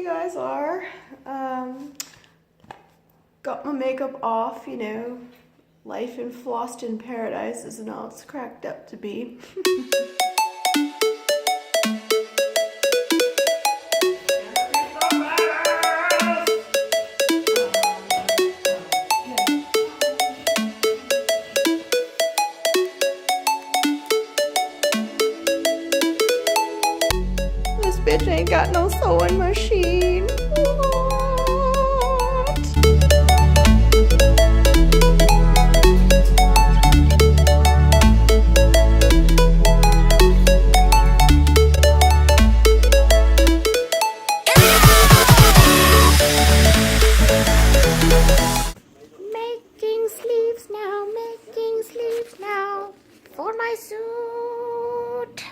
you guys are. Got my makeup off, you know. Life in Floston Paradise isn't all it's cracked up to be. This bitch ain't got no sewing machine. Making sleeves now for my suit.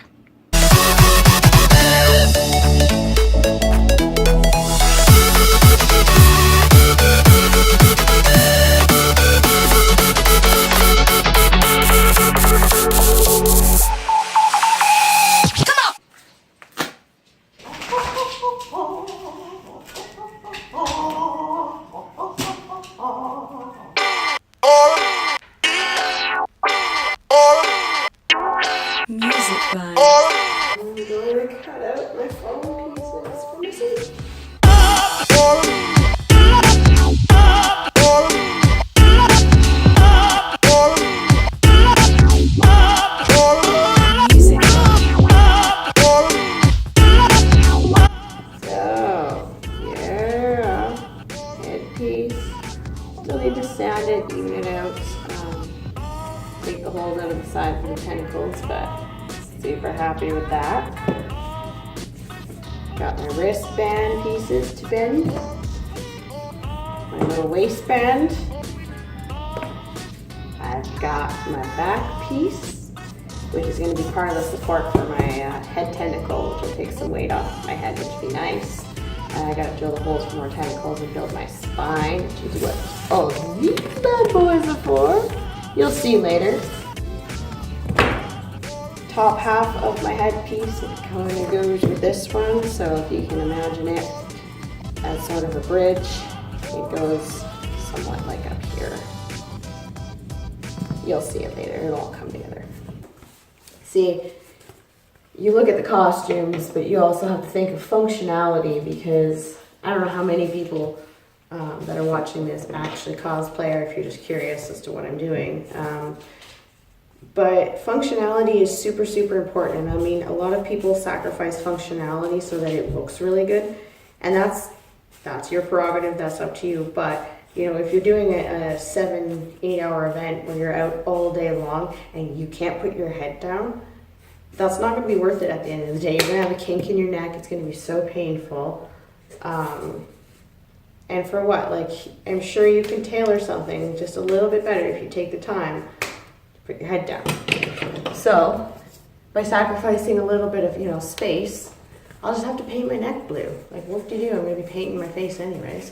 Music by I'm going to cut out my phone pieces for my suit. music. So, yeah, headpiece. Still need to sand it, even it out. Take the holes out of the side for the tentacles, but super happy with that. Got my wristband pieces to bend. My little waistband. I've got my back piece, which is going to be part of the support for my head tentacle, which will take some weight off my head, which would be nice. I got to drill the holes for more tentacles and build my spine, which is what all these bad boys are for. You'll see later. Top half of my headpiece kind of goes with this one, so if you can imagine it as sort of a bridge, it goes somewhat like up here. You'll see it later, it'll all come together. See, you look at the costumes, but you also have to think of functionality, because I don't know how many people that are watching this actually cosplay, or if you're just curious as to what I'm doing. But functionality is super, super important. I mean, a lot of people sacrifice functionality so that it looks really good, and that's your prerogative, that's up to you. But you know, if you're doing a 7-8 hour event where you're out all day long and you can't put your head down, that's not going to be worth it at the end of the day. You're going to have a kink in your neck, it's going to be so painful. And for what? Like, I'm sure you can tailor something just a little bit better if you take the time to put your head down. So, by sacrificing a little bit of, you know, space, I'll just have to paint my neck blue. Like, what do you do? I'm going to be painting my face anyways.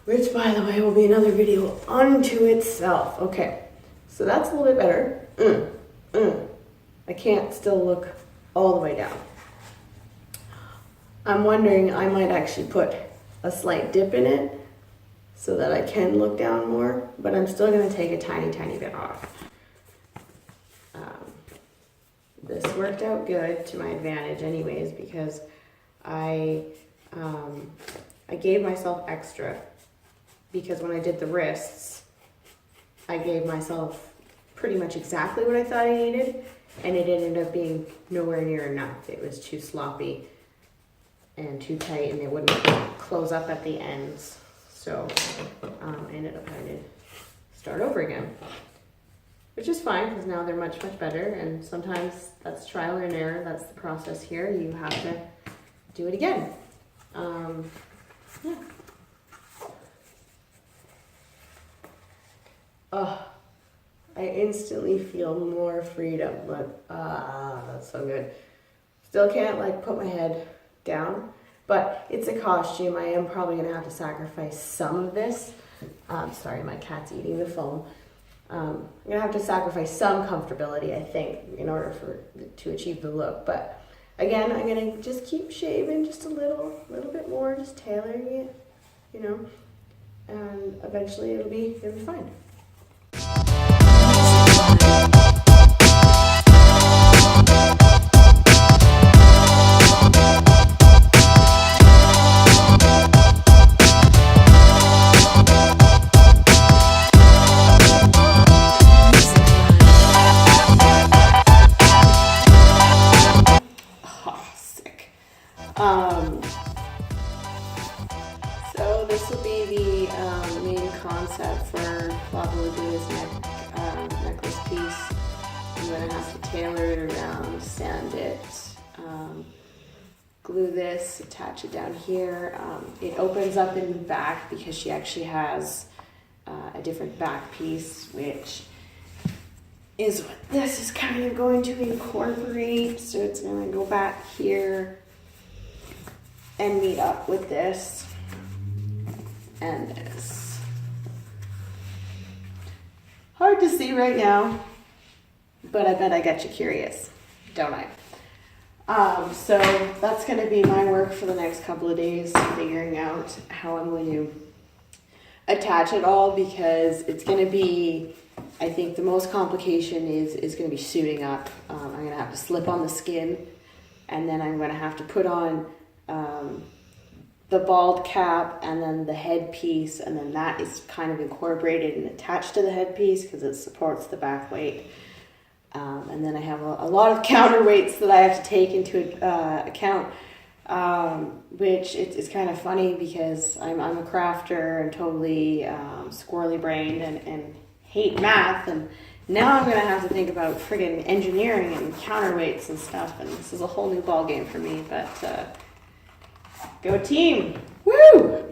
Which, by the way, will be another video unto itself. Okay, so that's a little bit better. I can't still look all the way down. I'm wondering, I might actually put a slight dip in it so that I can look down more, but I'm still going to take a tiny, tiny bit off. This worked out good to my advantage anyways, because I gave myself extra, because when I did the wrists, I gave myself pretty much exactly what I thought I needed, and it ended up being nowhere near enough. It was too sloppy and too tight, and it wouldn't close up at the ends. So I ended up having to start over again, which is fine, because now they're much, much better. And sometimes that's trial and error. That's the process here. You have to do it again. Yeah. Oh, I instantly feel more freedom, but that's so good. Still can't like put my head down, but it's a costume. I am probably gonna have to sacrifice some of this. Sorry, my cat's eating the foam. I'm gonna have to sacrifice some comfortability, I think, in order to achieve the look, but again, I'm gonna just keep shaving just a little bit more, just tailoring it, you know, and eventually it'll be fine. So this will be the main concept for Plavalaguna's necklace piece. I'm going to have to tailor it around, sand it, glue this, attach it down here. It opens up in the back because she actually has a different back piece, which is what this is kind of going to incorporate. So it's going to go back here and meet up with this and this. Hard to see right now, but I bet I got you curious, don't I? So that's going to be my work for the next couple of days, figuring out how I'm going to attach it all, because it's going to be, I think the most complication is going to be suiting up. I'm going to have to slip on the skin, and then I'm going to have to put on the bald cap and then the headpiece, and then that is kind of incorporated and attached to the headpiece because it supports the back weight. And then I have a lot of counterweights that I have to take into account, which it's kind of funny because I'm a crafter and totally squirrely brained and hate math, and now I'm gonna have to think about friggin' engineering and counterweights and stuff, and this is a whole new ball game for me, but go team! Woo!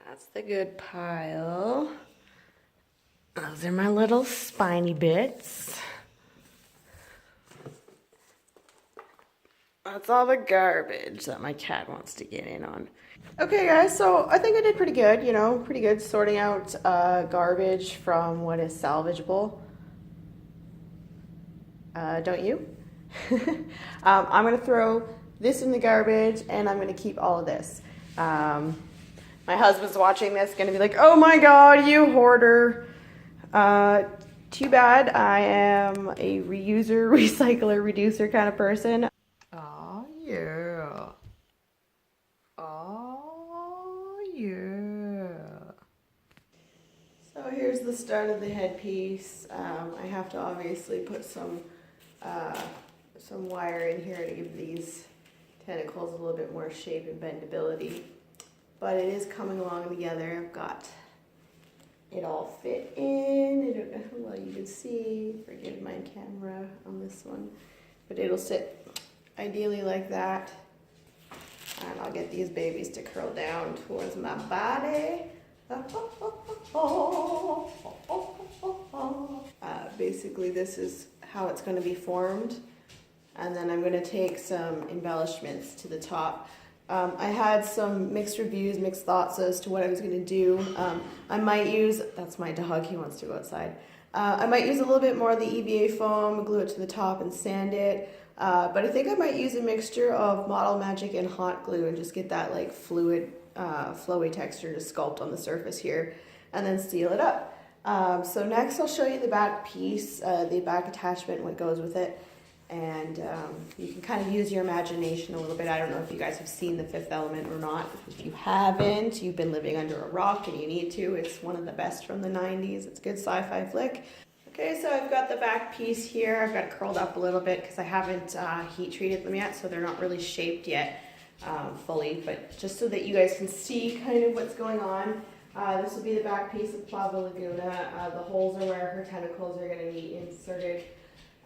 That's the good pile. Those are my little spiny bits. That's all the garbage that my cat wants to get in on. Okay guys, so I think I did pretty good, you know, pretty good sorting out garbage from what is salvageable. Don't you? I'm going to throw this in the garbage, and I'm going to keep all of this. My husband's watching this, going to be like, oh my god, you hoarder. Too bad. I am a reuser, recycler, reducer kind of person. Oh yeah. Oh yeah. So here's the start of the headpiece. I have to obviously put some wire in here to give these tentacles a little bit more shape and bendability. But it is coming along together. I've got it all fit in. I don't know how well you can see. Forgive my camera on this one. But it'll sit ideally like that. And I'll get these babies to curl down towards my body. Basically, this is how it's going to be formed. And then I'm going to take some embellishments to the top. I had some mixed reviews, mixed thoughts as to what I was going to do. I might use, that's my dog, he wants to go outside. I might use a little bit more of the EVA foam, glue it to the top and sand it. But I think I might use a mixture of Model Magic and hot glue and just get that like fluid, flowy texture to sculpt on the surface here and then seal it up. So next I'll show you the back piece, the back attachment, what goes with it. And you can kind of use your imagination a little bit. I don't know if you guys have seen The Fifth Element or not. If you haven't, you've been living under a rock and you need to. It's one of the best from the 90s. It's a good sci-fi flick. Okay, so I've got the back piece here. I've got it curled up a little bit because I haven't heat treated them yet, so they're not really shaped yet fully. But just so that you guys can see kind of what's going on. This will be the back piece of Plavalaguna. The holes are where her tentacles are going to be inserted.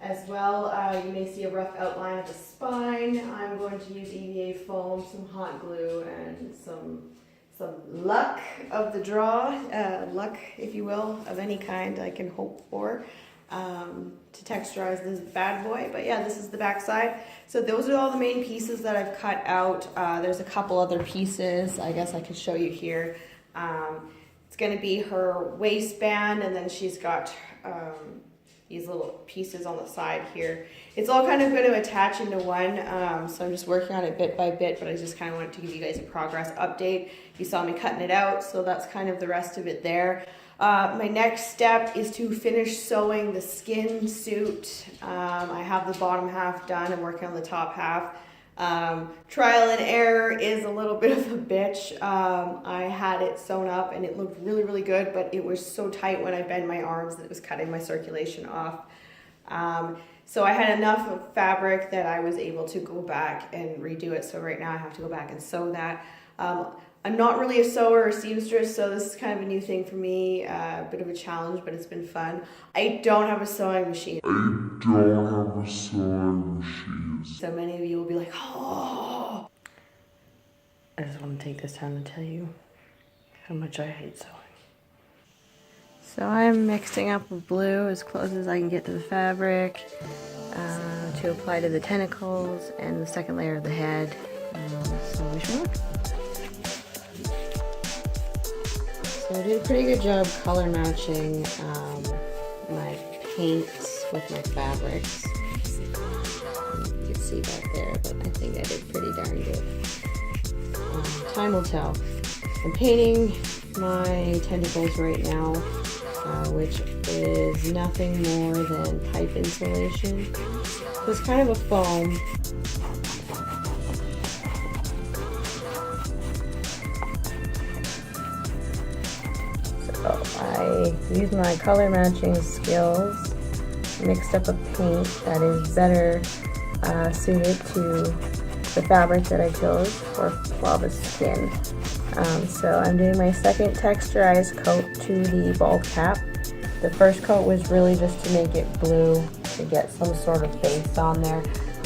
As well, you may see a rough outline of the spine. I'm going to use EVA foam, some hot glue, and some luck of the draw, luck, if you will, of any kind I can hope for, to texturize this bad boy. But yeah, this is the back side. So those are all the main pieces that I've cut out. There's a couple other pieces I guess I can show you here. It's going to be her waistband, and then she's got these little pieces on the side here. It's all kind of going to attach into one, so I'm just working on it bit by bit, but I just kind of wanted to give you guys a progress update. You saw me cutting it out, so that's kind of the rest of it there. My next step is to finish sewing the skin suit. I have the bottom half done. I'm working on the top half. Trial and error is a little bit of a bitch. I had it sewn up and it looked really, really good, but it was so tight when I bent my arms that it was cutting my circulation off. So I had enough of fabric that I was able to go back and redo it. So right now I have to go back and sew that. I'm not really a sewer or seamstress, so this is kind of a new thing for me, a bit of a challenge, but it's been fun. I don't have a sewing machine. So many of you will be like, oh. I just want to take this time to tell you how much I hate sewing. So I'm mixing up with blue as close as I can get to the fabric to apply to the tentacles and the second layer of the head. So we should work. So I did a pretty good job color matching my paints with my fabrics. You can see back there, but I think I did pretty darn good. Time will tell. I'm painting my tentacles right now, which is nothing more than pipe insulation. So it's kind of a foam. I used my color matching skills, mixed up a paint that is better suited to the fabric that I chose for Flava's skin. So I'm doing my second texturized coat to the bald cap. The first coat was really just to make it blue, to get some sort of base on there.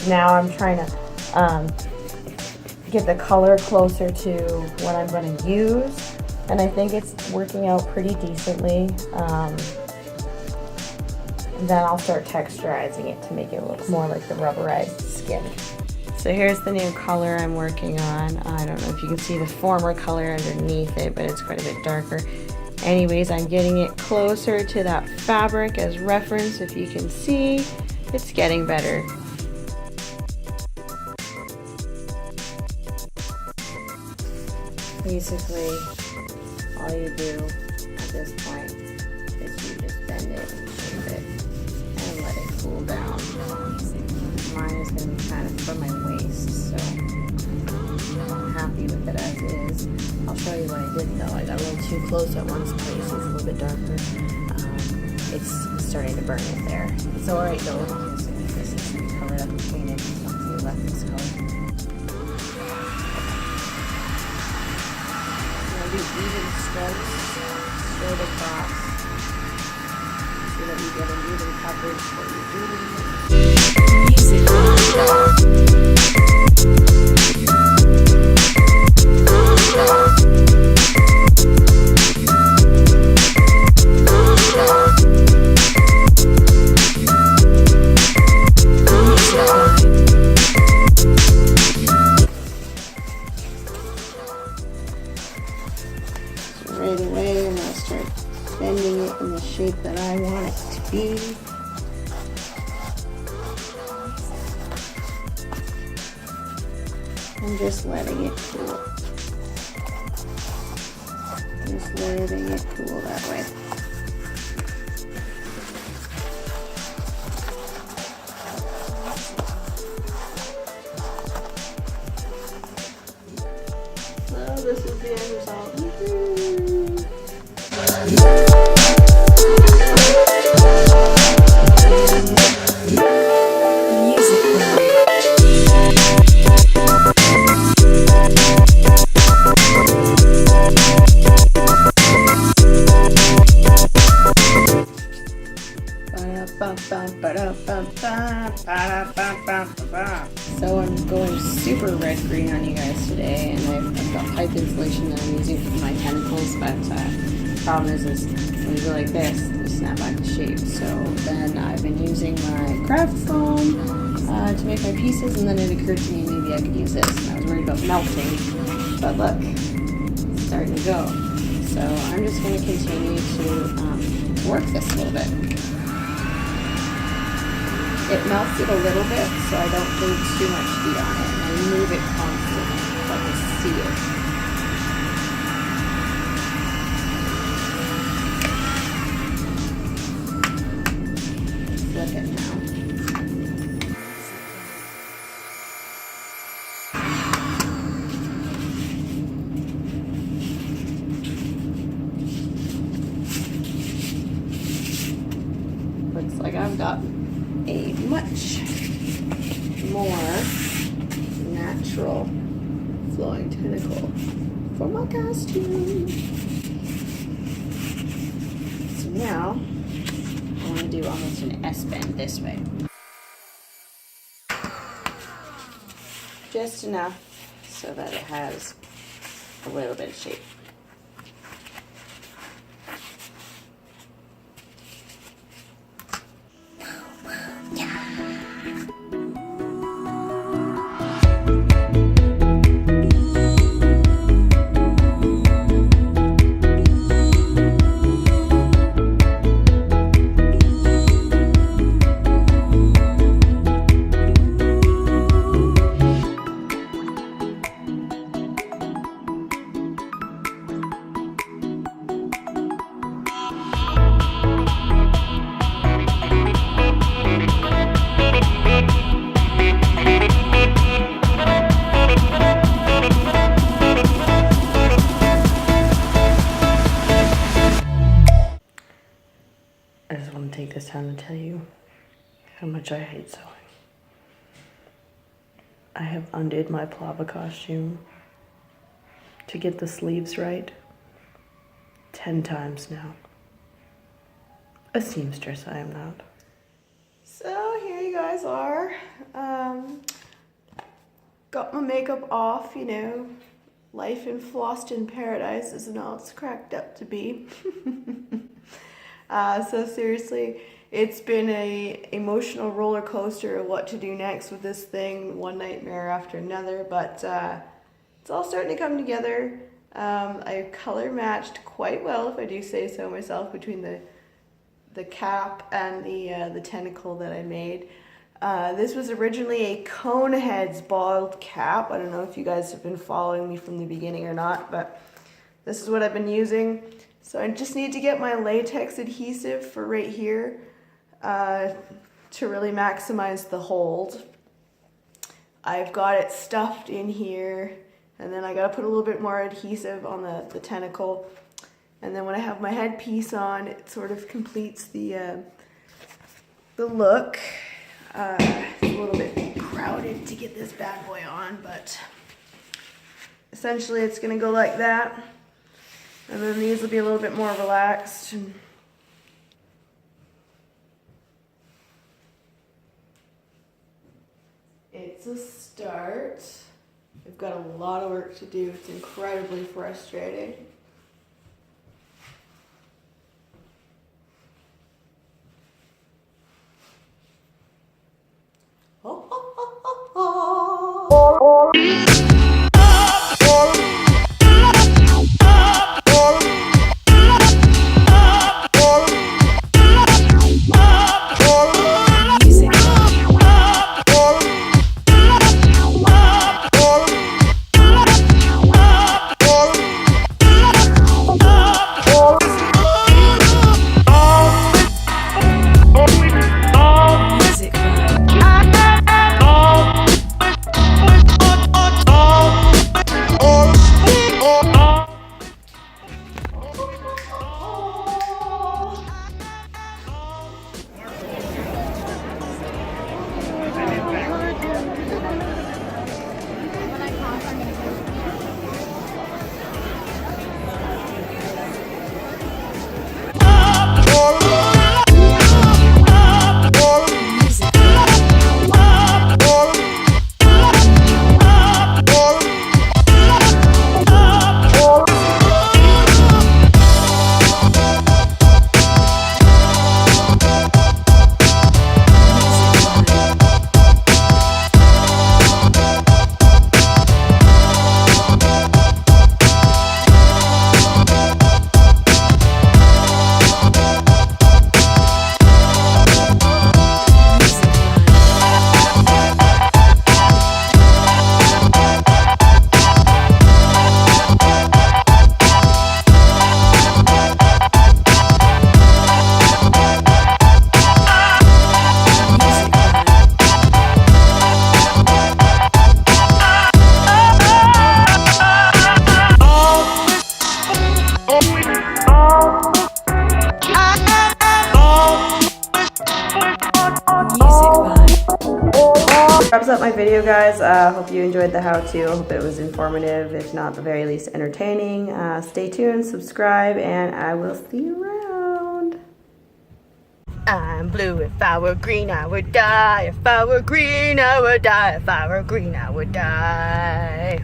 Now I'm trying to get the color closer to what I'm going to use. And I think it's working out pretty decently. Then I'll start texturizing it to make it look more like the rubberized skin. So here's the new color I'm working on. I don't know if you can see the former color underneath it, but it's quite a bit darker. Anyways, I'm getting it closer to that fabric as reference. If you can see, it's getting better. Basically, all you do at this point is you just bend it and shape it and let it cool down. Mine is going to be kind of from my waist, so I'm happy with it as is. I'll show you what I did though. I got a little too close at one place. It's a little bit darker. It's starting to burn it there. It's alright though, because this is going to be covered up and painted. So we left this color. Do even strokes straight across so that you get an even coverage for your music. Right away, I'm going to start bending it in the shape that I want it to be. And just letting it cool. Just letting it cool that way. So this is the end result. So I'm going super red-green on you guys today, and I've got pipe insulation that I'm using for my tentacles, but the problem is when you go like this, you snap back to shape. So then I've been using my craft foam to make my pieces, and then it occurred to me maybe I could use this, and I was worried about melting, but look, it's starting to go. So I'm just going to continue to work this a little bit. it melts it a little bit, so I don't leave too much heat on it, and I move it constantly so I can see it. Flip it now. Looks like I've got a much more natural flowing tentacle for my costume. So now I want to do almost an S bend this way. Just enough so that it has a little bit of shape. I just want to take this time to tell you how much I hate sewing. I have undid my Plava costume to get the sleeves right 10 times now. A seamstress I am not. So here you guys are. Got my makeup off, you know. Life in Floston paradise isn't all it's cracked up to be. So seriously, it's been a emotional roller coaster of what to do next with this thing, one nightmare after another, but it's all starting to come together. I color matched quite well, if I do say so myself, between the cap and the tentacle that I made. This was originally a Coneheads bald cap. I don't know if you guys have been following me from the beginning or not, but this is what I've been using. So I just need to get my latex adhesive for right here to really maximize the hold. I've got it stuffed in here, and then I gotta put a little bit more adhesive on the tentacle. And then when I have my headpiece on, it sort of completes the look. It's a little bit crowded to get this bad boy on, but essentially it's gonna go like that. And then these will be a little bit more relaxed. It's a start. I've got a lot of work to do. It's incredibly frustrating. Music by up my video, guys. Hope you enjoyed the how-to. Hope it was informative, if not the very least entertaining. Stay tuned, subscribe, and I will see you around. I'm blue. If I were green, I would die. If I were green, I would die. If I were green, I would die.